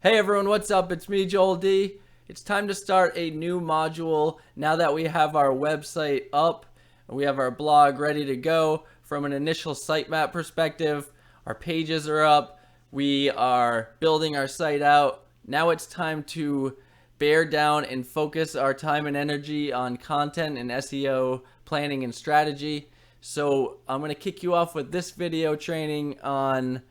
Hey everyone, what's up? It's me, Joel D. It's time to start a new module now that we have our website up and we have our blog ready to go. From an initial sitemap perspective, our pages are up, we are building our site out. Now it's time to bear down and focus our time and energy on content and SEO planning and strategy. So I'm going to kick you off with this video training on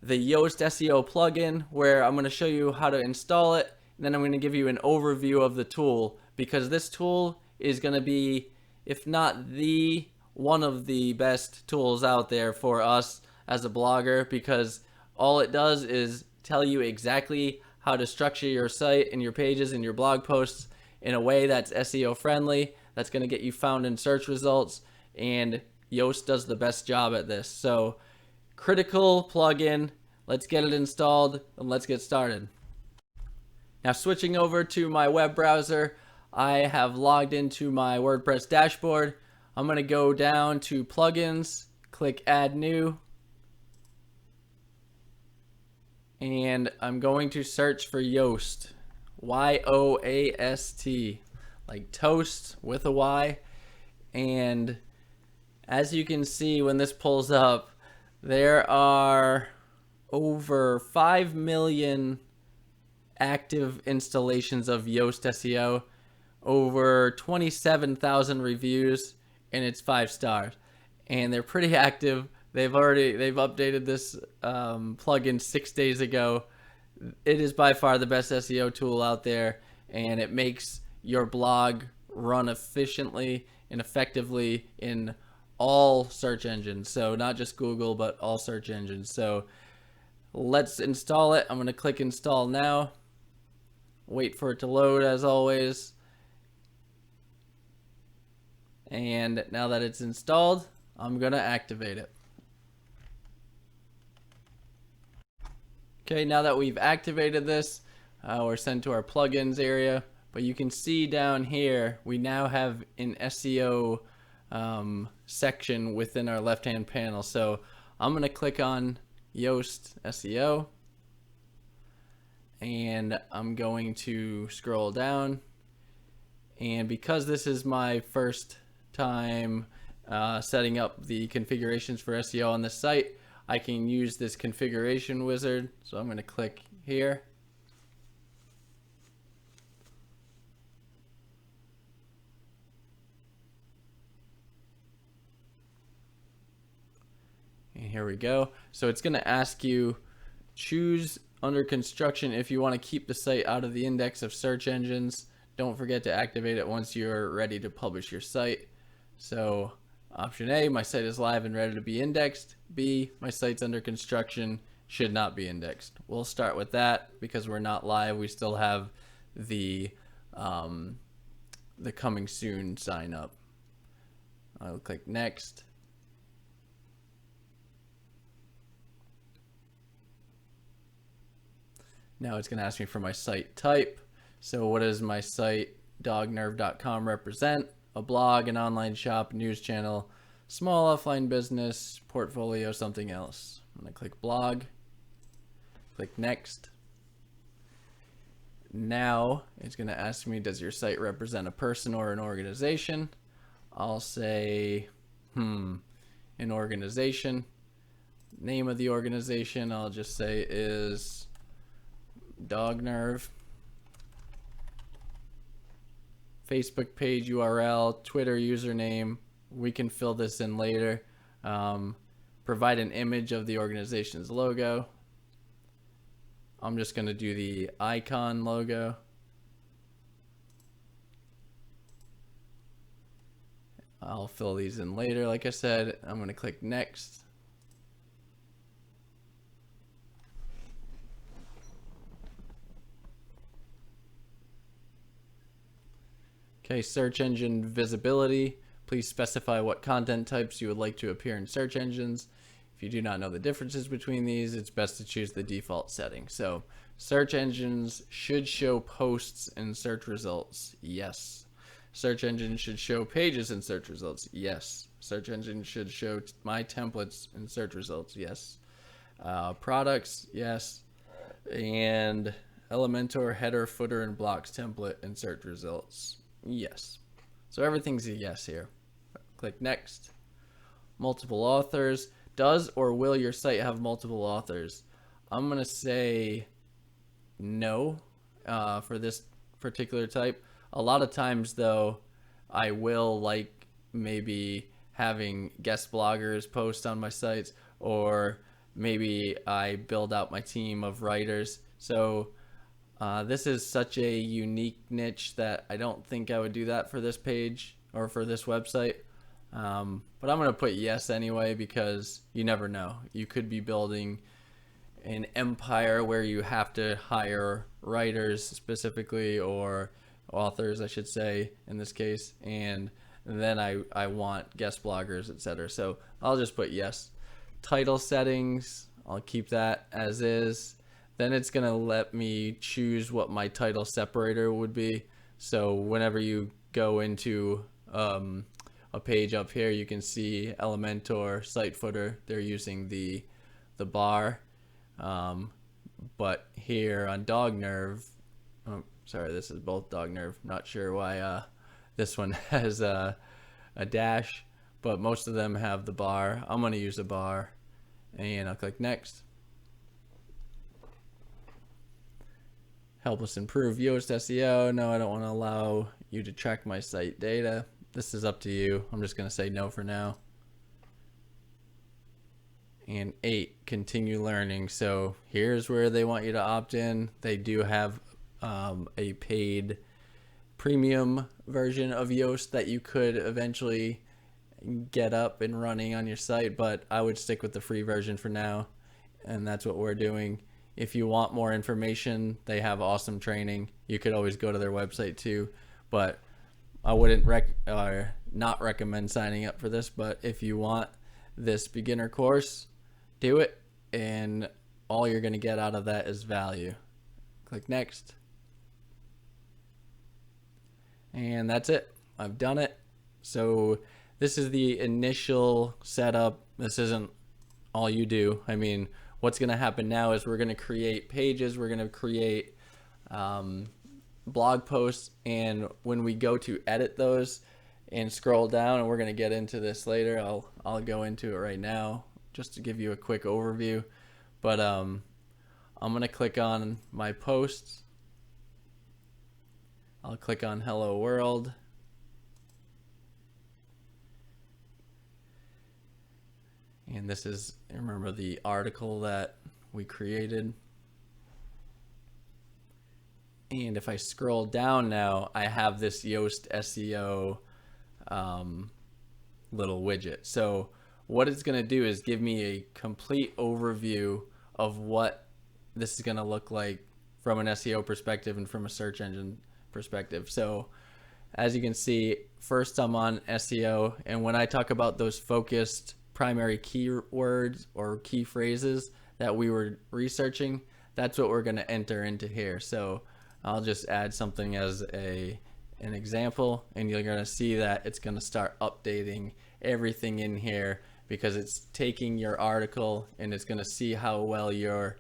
the Yoast SEO plugin, where I'm going to show you how to install it, and then I'm going to give you an overview of the tool, because this tool is going to be, if not the one of the best tools out there for us as a blogger, because all it does is tell you exactly how to structure your site and your pages and your blog posts in a way that's SEO friendly, that's going to get you found in search results, and Yoast does the best job at this. So critical plugin. Let's get it installed and let's get started. Now, switching over to my web browser, I have logged into my WordPress dashboard. I'm going to go down to plugins, click add new, and I'm going to search for Yoast. Yoast, like toast with a Y. And as you can see, when this pulls up, there are over 5 million active installations of Yoast SEO, over 27,000 reviews, and it's 5 stars. And they're pretty active. They've updated this plugin 6 days ago. It is by far the best SEO tool out there, and it makes your blog run efficiently and effectively in all search engines. So not just Google, but all search engines. So let's install it. I'm going to click install now. Wait for it to load as always. And now that it's installed, I'm going to activate it. Okay, now that we've activated this, we're sent to our plugins area. But you can see down here, we now have an SEO section within our left-hand panel. So I'm going to click on Yoast SEO, and I'm going to scroll down. And because this is my first time setting up the configurations for SEO on this site, I can use this configuration wizard. So I'm going to click here. And here we go. So it's going to ask you, choose under construction if you want to keep the site out of the index of search engines. Don't forget to activate it once you're ready to publish your site. So option A, my site is live and ready to be indexed. B, my site's under construction, should not be indexed. We'll start with that because we're not live. We still have the coming soon sign up. I'll click next. Now it's going to ask me for my site type. So what does my site dognerve.com represent? A blog, an online shop, news channel, small offline business, portfolio, something else. I'm going to click blog, click next. Now it's going to ask me, does your site represent a person or an organization? I'll say, an organization. Name of the organization, I'll just say is Dog Nerve. Facebook page URL, Twitter username, we can fill this in later. Provide an image of the organization's logo. I'm just going to do the icon logo. I'll fill these in later, like I said. I'm going to click next. Okay, search engine visibility. Please specify what content types you would like to appear in search engines. If you do not know the differences between these, it's best to choose the default setting. So search engines should show posts in search results. Yes. Search engines should show pages in search results. Yes. Search engine should show my templates in search results. Yes. Products. Yes. And Elementor header, footer, and blocks template in search results. Yes. So everything's a yes here. Click next. Multiple authors. Does or will your site have multiple authors? I'm going to say no for this particular type. A lot of times, though, I will like maybe having guest bloggers post on my sites, or maybe I build out my team of writers. So this is such a unique niche that I don't think I would do that for this page or for this website. But I'm going to put yes anyway, because you never know. You could be building an empire where you have to hire writers specifically, or authors, I should say, in this case. And then I want guest bloggers, etc. So I'll just put yes. Title settings, I'll keep that as is. Then it's going to let me choose what my title separator would be. So whenever you go into a page up here, you can see Elementor site footer, they're using the bar. But here on Dog Nerve, oh, sorry, this is both Dog Nerve. Not sure why this one has a dash, but most of them have the bar. I'm going to use a bar, and I'll click next. Help us improve Yoast SEO. No, I don't want to allow you to track my site data. This is up to you. I'm just going to say no for now. And 8, continue learning. So here's where they want you to opt in. They do have a paid premium version of Yoast that you could eventually get up and running on your site, but I would stick with the free version for now, and that's what we're doing. If you want more information, they have awesome training. You could always go to their website too, but I wouldn't not recommend signing up for this. But if you want this beginner course, do it, and all you're going to get out of that is value. Click next. And that's it. I've done it. So this is the initial setup. This isn't all you do. I mean, what's going to happen now is we're going to create pages. We're going to create blog posts. And when we go to edit those and scroll down, and we're going to get into this later, I'll go into it right now just to give you a quick overview. But I'm going to click on my posts. I'll click on Hello World. And this is, remember, the article that we created. And if I scroll down now, I have this Yoast SEO little widget. So what it's going to do is give me a complete overview of what this is going to look like from an SEO perspective and from a search engine perspective. So as you can see, first I'm on SEO, and when I talk about those focused primary keywords or key phrases that we were researching, that's what we're going to enter into here. So I'll just add something as an example, and you're going to see that it's going to start updating everything in here, because it's taking your article and it's going to see how well you're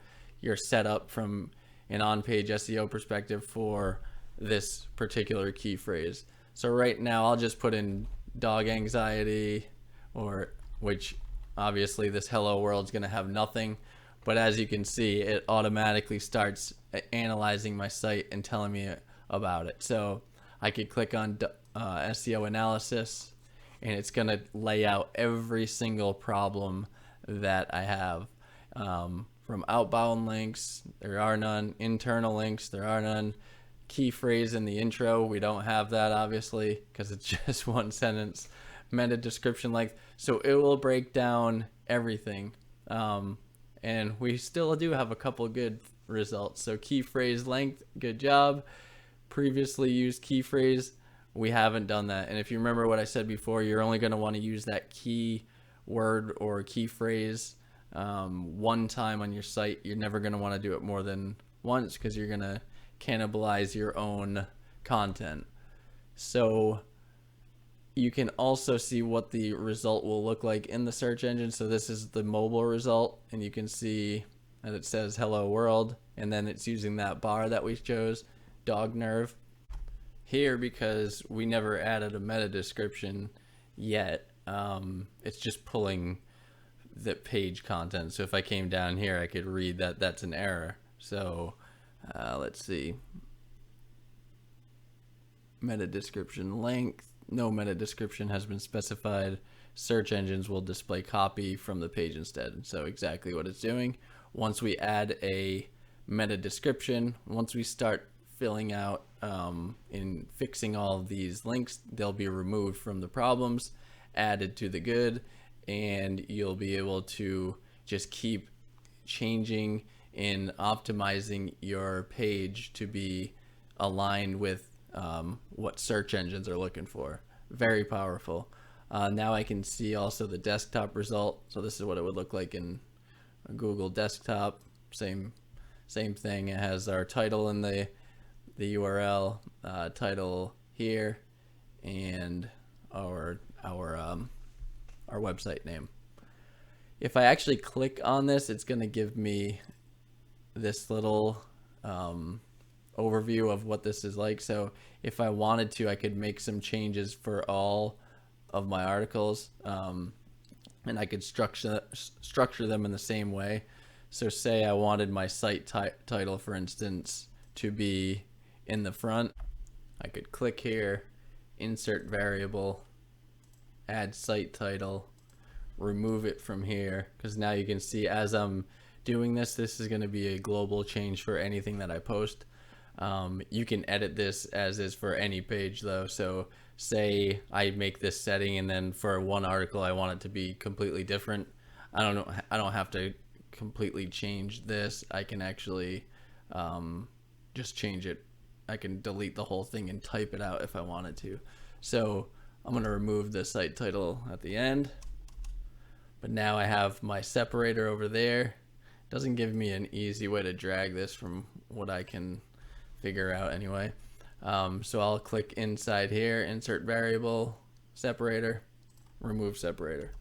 set up from an on-page SEO perspective for this particular key phrase. So right now I'll just put in dog anxiety, or which obviously this hello world is going to have nothing, but as you can see, it automatically starts analyzing my site and telling me about it. So I could click on SEO analysis, and it's going to lay out every single problem that I have. From outbound links, there are none. Internal links, there are none. Key phrase in the intro, we don't have that obviously because it's just one sentence. Meta description length, so it will break down everything. And we still do have a couple good results. So key phrase length, good job. Previously used key phrase, we haven't done that. And if you remember what I said before, you're only going to want to use that key word or key phrase one time on your site. You're never going to want to do it more than once, because you're going to cannibalize your own content. So you can also see what the result will look like in the search engine. So this is the mobile result, and you can see that it says hello world, and then it's using that bar that we chose, dog nerve. Here, because we never added a meta description yet, it's just pulling the page content. So if I came down here, I could read that that's an error. So let's see. Meta description length. No meta description has been specified. Search engines will display copy from the page instead. So exactly what it's doing. Once we add a meta description, once we start filling out in fixing all of these links, they'll be removed from the problems, added to the good, and you'll be able to just keep changing and optimizing your page to be aligned with what search engines are looking for. Very powerful. Now I can see also the desktop result. So this is what it would look like in a Google desktop. Same thing. It has our title in the URL, title here, and our website name. If I actually click on this, it's going to give me this little overview of what this is like. So if I wanted to, I could make some changes for all of my articles, and I could structure them in the same way. So say I wanted my site title, for instance, to be in the front. I could click here, insert variable, add site title, remove it from here, because now you can see as I'm doing this, this is going to be a global change for anything that I post. You can edit this as is for any page though. So say I make this setting and then for one article I want it to be completely different. I don't have to completely change this. I can actually just change it. I can delete the whole thing and type it out if I wanted to. So I'm going to remove the site title at the end. But now I have my separator over there. Doesn't give me an easy way to drag this from what I can figure out anyway. So I'll click inside here, insert variable, separator, remove separator.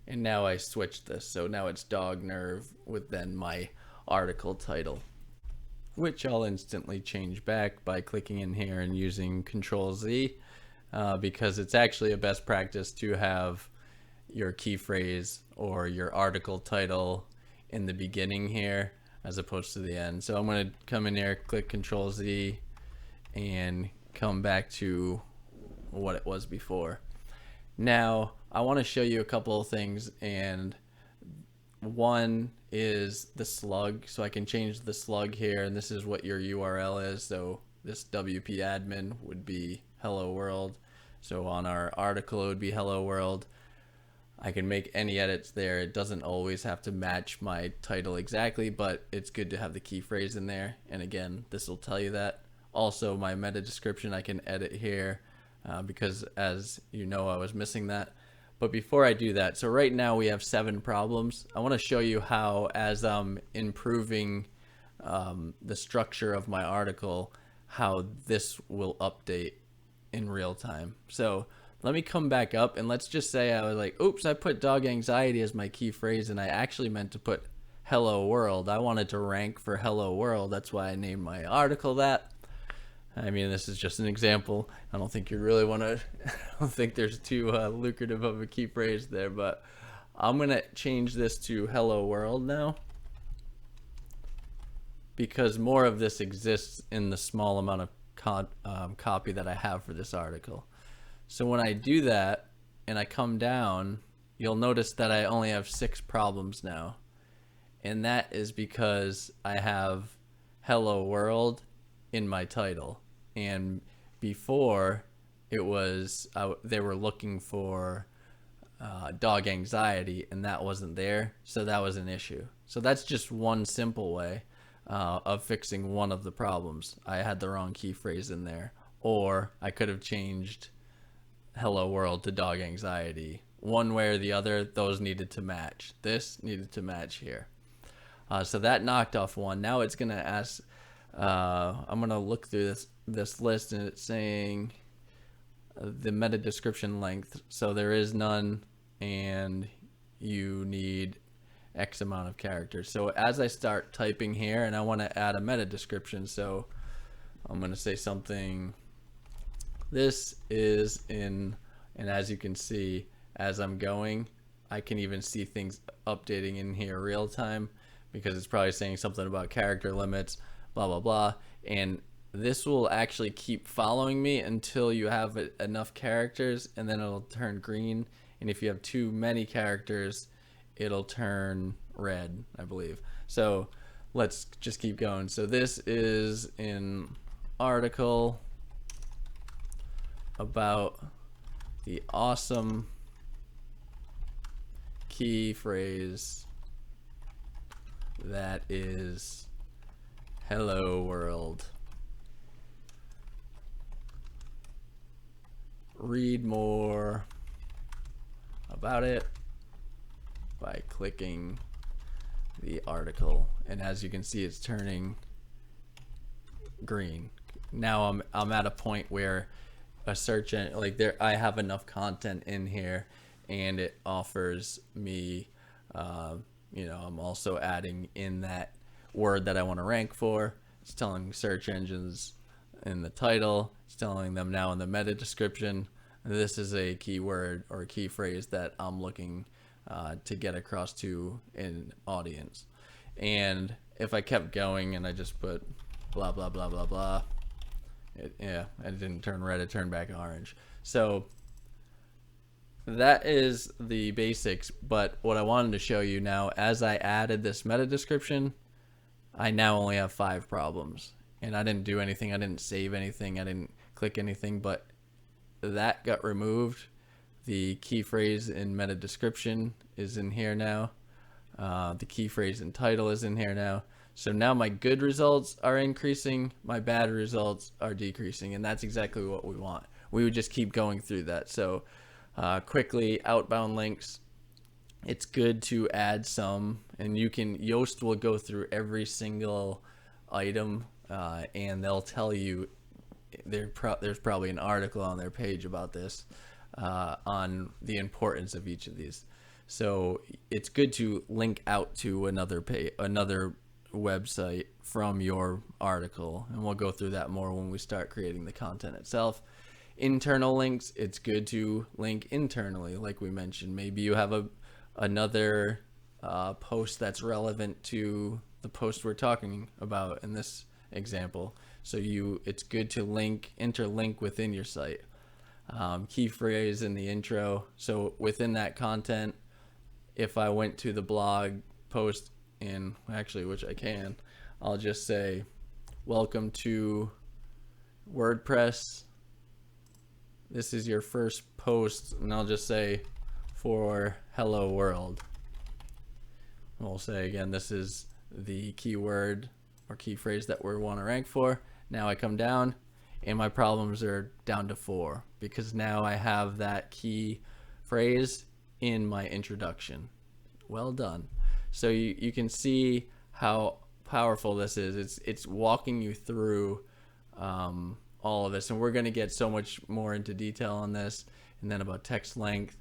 And now I switched this. So now it's dog nerve with then my article title, which I'll instantly change back by clicking in here and using Control Z, because it's actually a best practice to have your key phrase or your article title in the beginning here as opposed to the end. So I'm going to come in here, click Control Z, and come back to what it was before. Now I want to show you a couple of things, and one is the slug. So I can change the slug here, and this is what your URL is. So this WP admin would be hello world. So on our article it would be hello world. I can make any edits there. It doesn't always have to match my title exactly, but it's good to have the key phrase in there. And again, this will tell you that. Also, my meta description I can edit here because, as you know, I was missing that. But before I do that, so right now we have 7 problems. I want to show you how, as I'm improving the structure of my article, how this will update in real time. So let me come back up, and let's just say I was like, oops, I put dog anxiety as my key phrase, and I actually meant to put hello world. I wanted to rank for hello world. That's why I named my article that. I mean, this is just an example. I don't think you really want to, I don't think there's too lucrative of a key phrase there, but I'm going to change this to hello world now, because more of this exists in the small amount of copy that I have for this article. So when I do that and I come down, you'll notice that I only have 6 problems now. And that is because I have hello world in my title. And before it was, they were looking for dog anxiety, and that wasn't there. So that was an issue. So that's just one simple way of fixing one of the problems. I had the wrong key phrase in there, or I could have changed hello world to dog anxiety. One way or the other, those needed to match. This needed to match here. So that knocked off one. Now it's going to ask, I'm going to look through this list, and it's saying the meta description length. So there is none, and you need X amount of characters. So as I start typing here, and I want to add a meta description, so I'm going to say something, this is in, and as you can see, as I'm going, I can even see things updating in here real time, because it's probably saying something about character limits, blah, blah, blah. And this will actually keep following me until you have enough characters, and then it'll turn green. And if you have too many characters, it'll turn red, I believe. So let's just keep going. So this is an article about the awesome key phrase that is hello world. Read more about it by clicking the article, and as you can see, it's turning green. Now I'm at a point where a search engine, like there, I have enough content in here, and it offers me, you know, I'm also adding in that word that I want to rank for. It's telling search engines in the title. It's telling them now in the meta description, this is a keyword or a key phrase that I'm looking to get across to an audience. And if I kept going and I just put blah, blah, blah, blah, blah, it didn't turn red, it turned back orange. So that is the basics. But what I wanted to show you now, as I added this meta description, I now only have 5 problems. And I didn't do anything, I didn't save anything, I didn't click anything, but that got removed. The key phrase in meta description is in here now. The key phrase in title is in here now. So now my good results are increasing, my bad results are decreasing, and that's exactly what we want. We would just keep going through that. So quickly, outbound links. It's good to add some, and you can, Yoast will go through every single item, and they'll tell you, there's probably an article on their page about this, on the importance of each of these. So it's good to link out to another website from your article, and we'll go through that more when we start creating the content itself. Internal links, it's good to link internally, like we mentioned. Maybe you have another post that's relevant to the post we're talking about in this example. So it's good to interlink within your site. Key phrase in the intro. So within that content, if I went to the blog post, and actually, which I can, I'll just say, welcome to WordPress. This is your first post, and I'll just say, for hello world. We'll say again, this is the keyword or key phrase that we want to rank for. Now I come down, and my problems are down to 4, because now I have that key phrase in my introduction. Well done. So you can see how powerful this is. It's walking you through all of this, and we're going to get so much more into detail on this, and then about text length,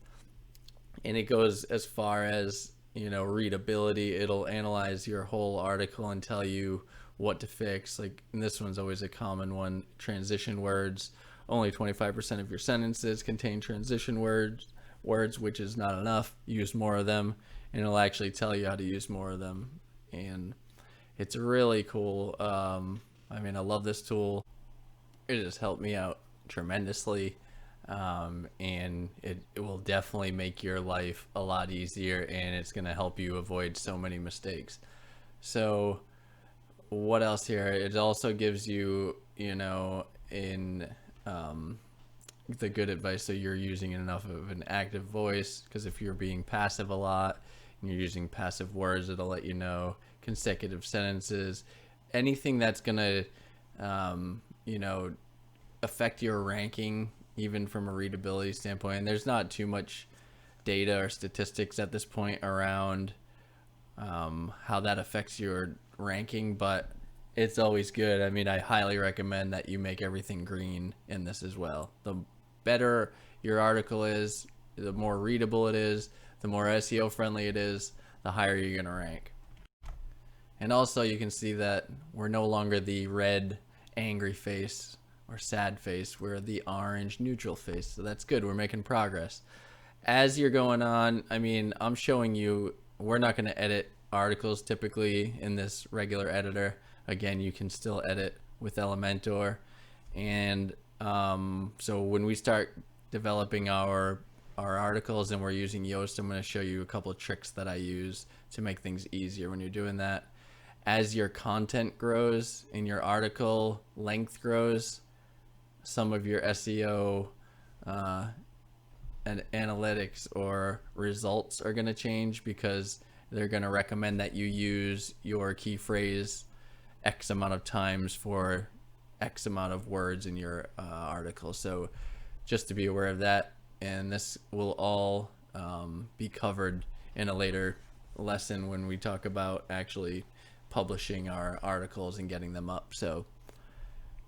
and it goes as far as, you know, readability. It'll analyze your whole article and tell you what to fix. Like, and this one's always a common one, transition words. Only 25% of your sentences contain transition words, which is not enough. Use more of them, and it'll actually tell you how to use more of them. And it's really cool. I mean, I love this tool. It has helped me out tremendously, and it will definitely make your life a lot easier, and it's going to help you avoid so many mistakes. So what else here? It also gives you, you know, in the good advice, so you're using enough of an active voice, because if you're being passive a lot and you're using passive words, it'll let you know. Consecutive sentences, anything that's gonna you know, affect your ranking, even from a readability standpoint. And there's not too much data or statistics at this point around how that affects your ranking, but it's always good. I mean, I highly recommend that you make everything green in this as well. The better your article is, the more readable it is, the more SEO friendly it is, the higher you're gonna rank. And also you can see that we're no longer the red angry face or sad face, we're the orange neutral face. So that's good, we're making progress. As you're going on, I mean, I'm showing you, we're not gonna edit articles typically in this regular editor. Again, you can still edit with Elementor. And so when we start developing our articles and we're using Yoast, I'm going to show you a couple of tricks that I use to make things easier when you're doing that. As your content grows and your article length grows, some of your SEO and analytics or results are going to change, because they're going to recommend that you use your key phrase X amount of times for X amount of words in your article. So just to be aware of that, and this will all be covered in a later lesson when we talk about actually publishing our articles and getting them up. So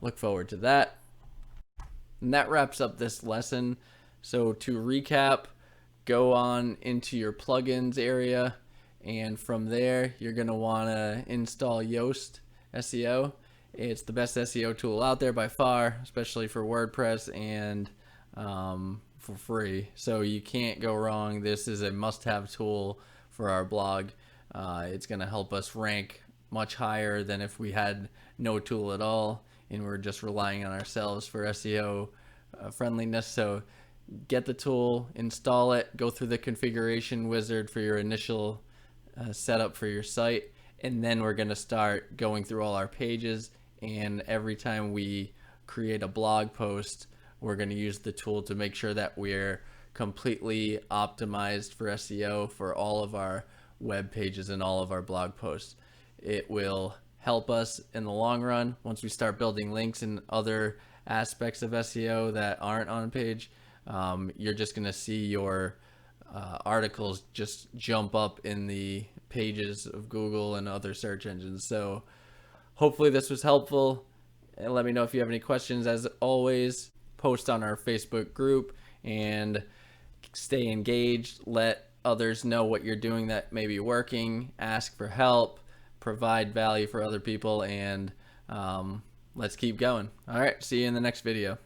look forward to that. And that wraps up this lesson. So to recap, go on into your plugins area, and from there you're going to want to install Yoast SEO. It's the best SEO tool out there by far, especially for WordPress, and for free. So you can't go wrong. This is a must-have tool for our blog. It's going to help us rank much higher than if we had no tool at all and we're just relying on ourselves for SEO friendliness. So get the tool, install it, go through the configuration wizard for your initial setup for your site, and then we're going to start going through all our pages. And every time we create a blog post, we're going to use the tool to make sure that we're completely optimized for SEO for all of our web pages and all of our blog posts. It will help us in the long run once we start building links and other aspects of SEO that aren't on page. You're just going to see your articles just jump up in the pages of Google and other search engines. So hopefully this was helpful, and let me know if you have any questions. As always, post on our Facebook group and stay engaged. Let others know what you're doing that may be working. Ask for help, provide value for other people, and let's keep going. All right, see you in the next video.